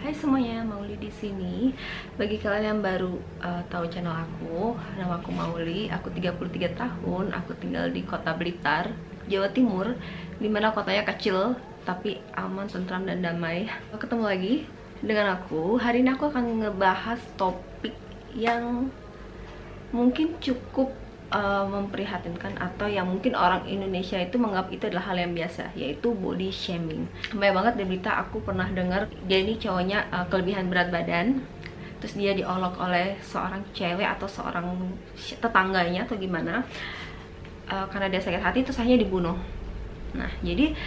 Hai semuanya, Mauli di sini. Bagi kalian yang baru tahu channel aku, nama aku Mauli. Aku 33 tahun, aku tinggal di Kota Blitar, Jawa Timur, dimana kotanya kecil tapi aman, tentram dan damai. Ketemu lagi dengan aku. Hari ini aku akan ngebahas topik yang mungkin cukup memprihatinkan, atau yang mungkin orang Indonesia itu menganggap itu adalah hal yang biasa, yaitu body shaming. Banyak banget di berita aku pernah dengar dia ini cowoknya kelebihan berat badan, terus dia diolok oleh seorang cewek atau seorang tetangganya atau gimana, karena dia sakit hati terus akhirnya dibunuh. Nah, jadi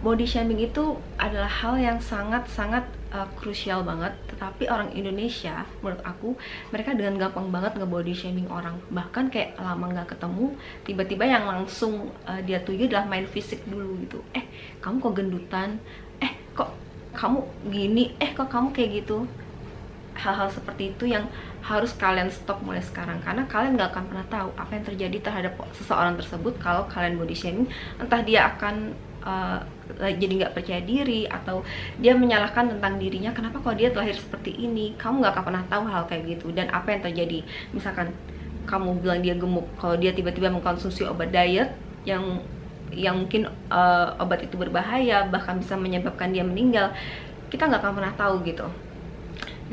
body shaming itu adalah hal yang sangat-sangat krusial banget. Tetapi orang Indonesia, menurut aku, mereka dengan gampang banget nge-body shaming orang. Bahkan kayak lama nggak ketemu, tiba-tiba yang langsung dia tuju adalah main fisik dulu gitu. Kamu kok gendutan? Kok kamu gini? Kok kamu kayak gitu? Hal-hal seperti itu yang harus kalian stop mulai sekarang, karena kalian nggak akan pernah tahu apa yang terjadi terhadap seseorang tersebut kalau kalian body shaming. Entah dia akan jadi nggak percaya diri, atau dia menyalahkan tentang dirinya, kenapa kok dia terlahir seperti ini. Kamu nggak akan pernah tahu hal kayak gitu. Dan apa yang terjadi, misalkan kamu bilang dia gemuk, kalau dia tiba-tiba mengkonsumsi obat diet yang mungkin obat itu berbahaya, bahkan bisa menyebabkan dia meninggal, kita nggak akan pernah tahu gitu.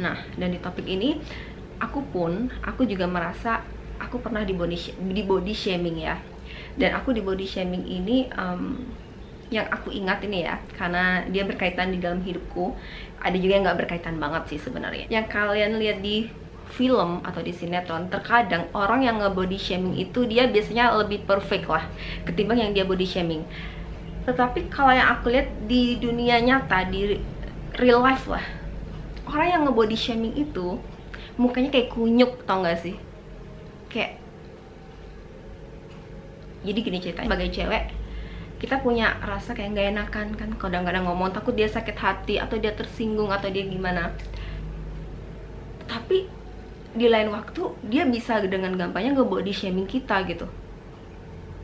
Nah, dan di topik ini aku juga merasa aku pernah di body shaming ya. Dan aku di body shaming ini yang aku ingat ini ya, karena dia berkaitan di dalam hidupku. Ada juga yang nggak berkaitan banget sih sebenarnya. Yang kalian lihat di film atau di sinetron, terkadang orang yang nge-body shaming itu dia biasanya lebih perfect lah ketimbang yang dia body shaming. Tetapi kalau yang aku lihat di dunia nyata, di real life lah, orang yang nge-body shaming itu mukanya kayak kunyuk, tau gak sih? Kayak, jadi gini ceritanya, sebagai cewek kita punya rasa kayak nggak enakan kan, kadang-kadang ngomong takut dia sakit hati atau dia tersinggung atau dia gimana. Tapi di lain waktu dia bisa dengan gampangnya nge-body shaming kita gitu,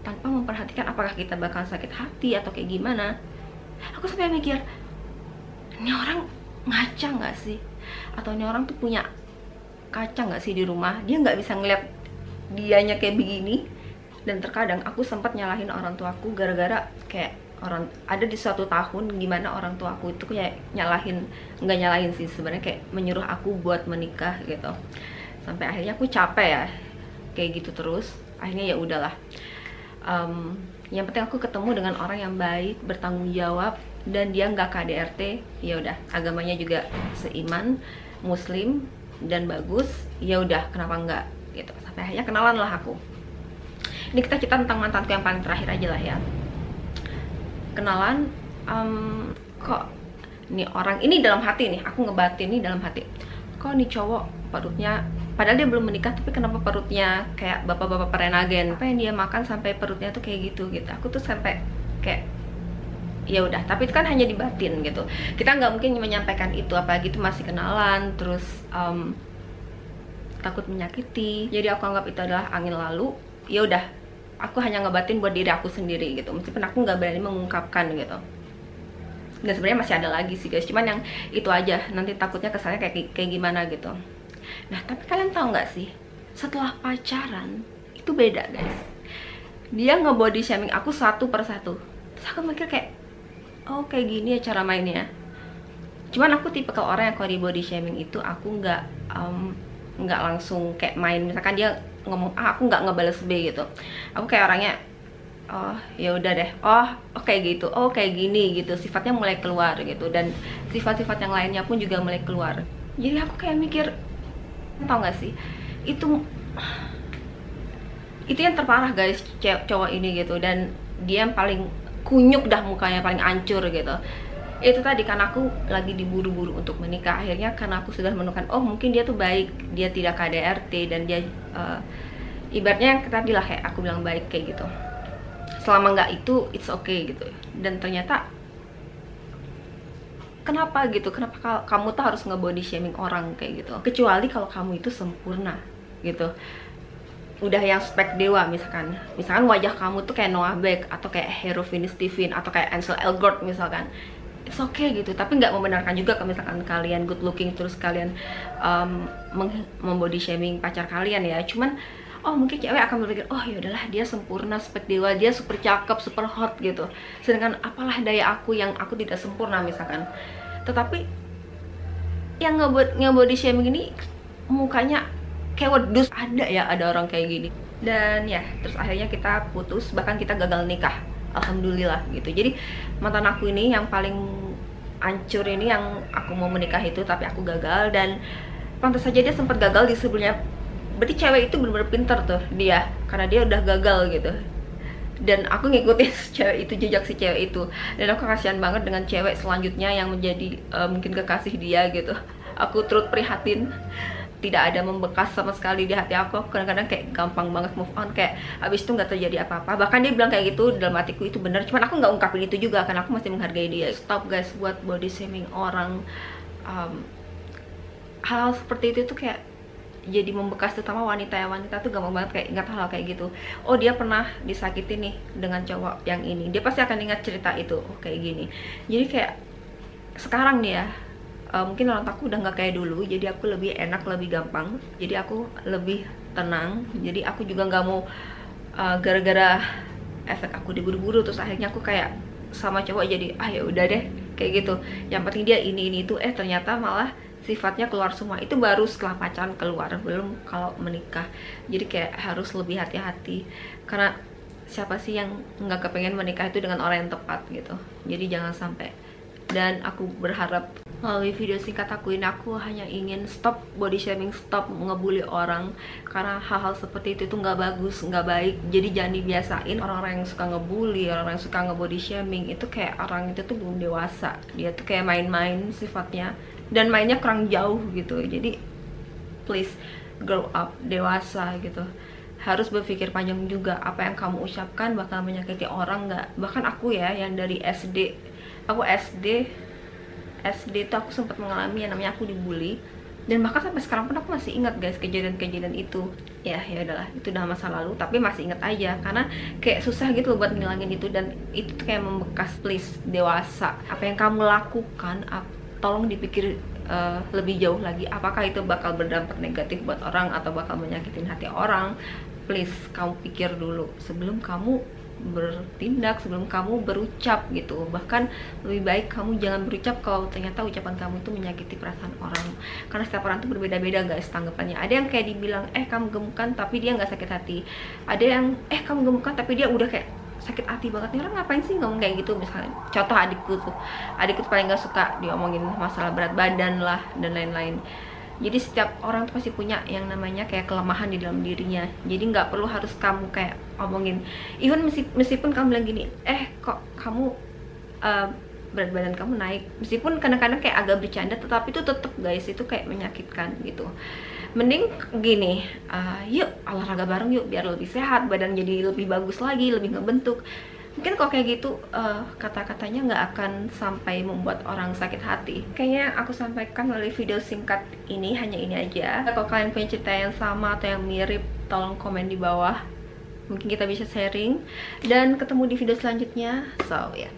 tanpa memperhatikan apakah kita bakal sakit hati atau kayak gimana. Aku sampai mikir, ini orang ngaca nggak sih? Atau ini orang tuh punya kaca nggak sih di rumah? Dia nggak bisa ngeliat dianya kayak begini. Dan terkadang aku sempat nyalahin orang tuaku gara-gara kayak ada di suatu tahun gimana orang tuaku itu kayak nggak nyalahin sih sebenarnya, kayak menyuruh aku buat menikah gitu. Sampai akhirnya aku capek ya kayak gitu terus. Akhirnya ya udahlah. Yang penting aku ketemu dengan orang yang baik, bertanggung jawab, dan dia nggak KDRT. Ya udah, agamanya juga seiman, Muslim dan bagus. Ya udah, kenapa enggak gitu. Sampai akhirnya kenalan lah aku. Ini kita cerita tentang mantanku yang paling terakhir aja lah ya. Kenalan, kok nih orang ini dalam hati nih, aku ngebatin nih dalam hati, kok nih cowok perutnya, padahal dia belum menikah, tapi kenapa perutnya kayak bapak-bapak perenagen, apa yang dia makan sampai perutnya tuh kayak gitu. Aku tuh sampai kayak, ya udah, tapi itu kan hanya di batin gitu. Kita nggak mungkin menyampaikan itu, apalagi itu masih kenalan, terus takut menyakiti. Jadi aku anggap itu adalah angin lalu. Ya udah, aku hanya ngebatin buat diri aku sendiri gitu, meskipun aku nggak berani mengungkapkan gitu. Dan sebenarnya masih ada lagi sih guys, cuman yang itu aja, nanti takutnya kesannya kayak gimana gitu. Nah, tapi kalian tahu nggak sih, setelah pacaran itu beda guys. Dia nge-body shaming aku satu persatu. Terus aku mikir kayak, oh kayak gini ya cara mainnya. Cuman aku tipe kalau orang yang kalau di body shaming itu aku nggak langsung kayak main. Misalkan dia ngomong A, aku nggak ngebales B gitu. Aku kayak orangnya, oh ya udah deh, oh kayak gitu, oh kayak gini gitu. Sifatnya mulai keluar gitu, dan sifat-sifat yang lainnya pun juga mulai keluar. Jadi aku kayak mikir, tau gak sih, itu yang terparah guys, cowok ini gitu. Dan dia yang paling kunyuk dah mukanya, paling hancur gitu. Itu tadi, karena aku lagi diburu-buru untuk menikah. Akhirnya karena aku sudah menemukan, oh mungkin dia tuh baik, dia tidak KDRT, dan dia ibaratnya tadi lah kayak aku bilang baik kayak gitu. Selama nggak itu, it's okay gitu. Dan ternyata kenapa gitu, kenapa kamu tuh harus nge-body shaming orang kayak gitu? Kecuali kalau kamu itu sempurna gitu, udah yang spek dewa, misalkan wajah kamu tuh kayak Noah Beck, atau kayak Hero Finis Steven, atau kayak Ansel Elgort misalkan. it's okay gitu. Tapi nggak membenarkan juga kalau misalkan kalian good looking terus kalian membody shaming pacar kalian ya. Cuman oh mungkin cewek akan berpikir, oh ya udahlah dia sempurna spek dewa, dia super cakep, super hot gitu. Sedangkan apalah daya aku yang aku tidak sempurna misalkan. Tetapi yang ngebody shaming ini mukanya kayak wedus, ada orang kayak gini. Dan ya terus akhirnya kita putus, bahkan kita gagal nikah, alhamdulillah gitu. Jadi mantan aku ini yang paling hancur ini, yang aku mau menikah itu tapi aku gagal. Dan pantas saja dia sempat gagal di sebelumnya. Berarti cewek itu bener-bener pinter tuh dia, karena dia udah gagal gitu. Dan aku ngikutin cewek itu, jejak si cewek itu. Dan aku kasihan banget dengan cewek selanjutnya yang menjadi mungkin kekasih dia gitu. Aku turut prihatin, tidak ada membekas sama sekali di hati aku. Kadang-kadang kayak gampang banget move on, kayak abis itu nggak terjadi apa-apa. Bahkan dia bilang kayak gitu, dalam hatiku itu benar. Cuman aku nggak ungkapin itu juga, karena aku masih menghargai dia. Stop guys buat body shaming orang. Hal seperti itu tuh kayak jadi membekas, terutama wanita ya. Wanita tuh gampang banget kayak ingat hal kayak gitu. Oh dia pernah disakiti nih dengan cowok yang ini, dia pasti akan ingat cerita itu. Oh kayak gini. Jadi kayak sekarang nih ya, mungkin orang aku udah nggak kayak dulu, jadi aku lebih enak, lebih gampang, jadi aku lebih tenang. Jadi aku juga nggak mau gara-gara efek aku diburu-buru terus akhirnya aku kayak sama cowok jadi ya udah deh kayak gitu, yang penting dia ini itu ternyata malah sifatnya keluar semua. Itu baru setelah pacaran keluar, belum kalau menikah. Jadi kayak harus lebih hati-hati, karena siapa sih yang nggak kepengen menikah itu dengan orang yang tepat gitu. Jadi jangan sampai. Dan aku berharap melalui video singkat aku ini, aku hanya ingin stop body shaming, stop ngebully orang, karena hal-hal seperti itu tuh nggak bagus, nggak baik. Jadi jangan dibiasain. Orang-orang yang suka ngebully, orang-orang yang suka ngebody shaming itu kayak orang itu tuh belum dewasa, dia tuh kayak main-main sifatnya, dan mainnya kurang jauh gitu. Jadi please grow up, dewasa gitu. Harus berpikir panjang juga, apa yang kamu ucapkan bakal menyakiti orang nggak. Bahkan aku ya, yang dari SD, aku SD tuh aku sempat mengalami yang namanya aku dibully. Dan bahkan sampai sekarang pun aku masih ingat guys kejadian-kejadian itu. Ya udahlah, itu udah masa lalu, tapi masih ingat aja karena kayak susah gitu buat ngilangin itu. Dan itu tuh kayak membekas. Please, dewasa. Apa yang kamu lakukan, tolong dipikir lebih jauh lagi, apakah itu bakal berdampak negatif buat orang atau bakal menyakitin hati orang. Please, kamu pikir dulu sebelum kamu bertindak, sebelum kamu berucap gitu. Bahkan lebih baik kamu jangan berucap kalau ternyata ucapan kamu itu menyakiti perasaan orang, karena setiap orang tuh berbeda-beda guys tanggapannya. Ada yang kayak dibilang kamu gemukan tapi dia nggak sakit hati. Ada yang kamu gemukan tapi dia udah kayak sakit hati banget. Nih orang ngapain sih ngomong kayak gitu. Misalnya contoh adikku paling gak suka diomongin masalah berat badan lah dan lain-lain. Jadi setiap orang tuh pasti punya yang namanya kayak kelemahan di dalam dirinya. Jadi nggak perlu harus kamu kayak omongin. Even meskipun kamu bilang gini, kok kamu berat badan kamu naik, meskipun kadang-kadang kayak agak bercanda, tetapi itu tetap guys, itu kayak menyakitkan gitu. Mending gini, yuk olahraga bareng yuk, biar lebih sehat, badan jadi lebih bagus lagi, lebih ngebentuk. Mungkin kalau kayak gitu kata-katanya nggak akan sampai membuat orang sakit hati. Kayaknya aku sampaikan melalui video singkat ini hanya ini aja. Kalau kalian punya cerita yang sama atau yang mirip, tolong komen di bawah, mungkin kita bisa sharing. Dan ketemu di video selanjutnya. So ya,